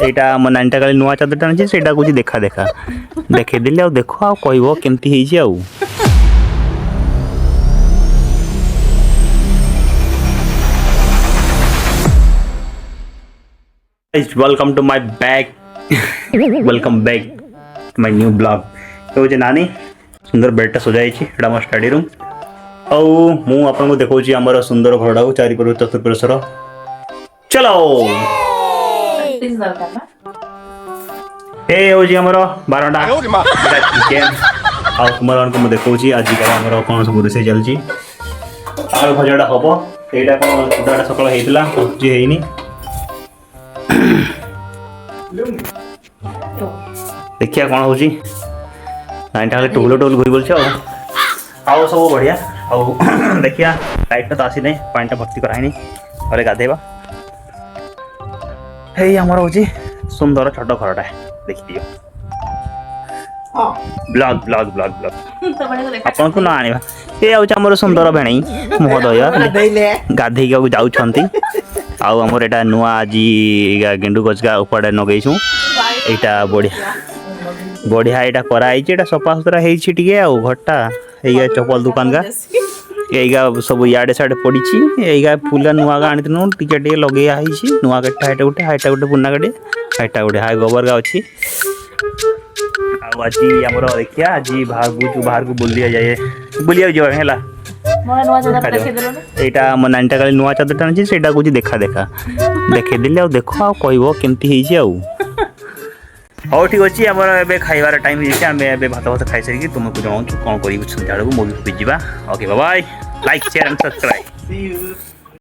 এইটা আমার নানিটা কালি নূয়া চাদরটা আনিছে সেটা কହୁଛି ଦେଖା ଦେଖା ଦେଖେଇଦେଲି ଆଉ ଦେଖ ଆଉ କହିବ କେମିତି ହେଇଛି ଆଉ। Welcome to my back welcome back to my new blog. तो जे नानी सुंदर बेडटा सजाई एटा मोर स्टडी रूम आउ मु आपन को देखौची हमर सुंदर घरडा को चारि पर चतुर्पार्श्वर चलो ए होजी हमर 12टा चिकन आउ तुमर को मु देखौची आज का हमर कोन सब रोसे चलची आलू भजाडा हबो एटा कोन सुदाडा सकाळ हेइतला जे हेइनी देखिया कौन हो नाइटा टोल टोल घुरी बोल आउ सब बढ़िया आउ देखिया लाइट तो आसी नहीं पानी भर्ती कराइनी घरे गाधेबा हे हमर हो सुंदर छोट घरटा देखि दियो ब्लॉग ब्लॉग ब्लॉग ब्लॉग अपन को ना आनिबा ए आउ हमर सुंदर भेणई महोदय गाधे के जाउछंती आउ हमर एटा नुआ आज गेंडू गछका उपडे नगैछु एटा बढ़िया बढ़िया एटा कराई एटा सफा सुतरा हेछि टिके आउ घरटा एगा चप्पल दुकान का एगा सब याडे साडे पड़ीछि एगा फुला नुआ गा आनितनु टिके टिके लगेया हेछि नुआ गट्टा हाइटा गुटे पुन्ना गडे हाइटा गुटे हाय गोबर गा अछि आउ आज हमर देखिया आज बाहर को बुलिया जाए बुलिया जो हैला এইটা আমার নানিটা কালি নূয়া চাদরটা আনিছে সেটা কହୁଛି ଦେଖା ଦେଖା ଦେଖେଇଦେଲି ଆଉ ଦେଖ ଆଉ କହିବ କେମିତି ହେଇଛି ଆଉ। ହଉ ଠିକ୍ ଅଛି ଆମର ଏବେ ଖାଇବାର ଟାଇମ୍ ହେଇଯାଇଛି ଆମେ ଏବେ ଭାତ ଖାଇସାରିକି ତୁମକୁ ଜଣାଉଛୁ କ'ଣ କରିବୁ ସନ୍ଧ୍ୟାବେଳକୁ ମୁଭି ଯିବା। Okay bye like share and subscribe.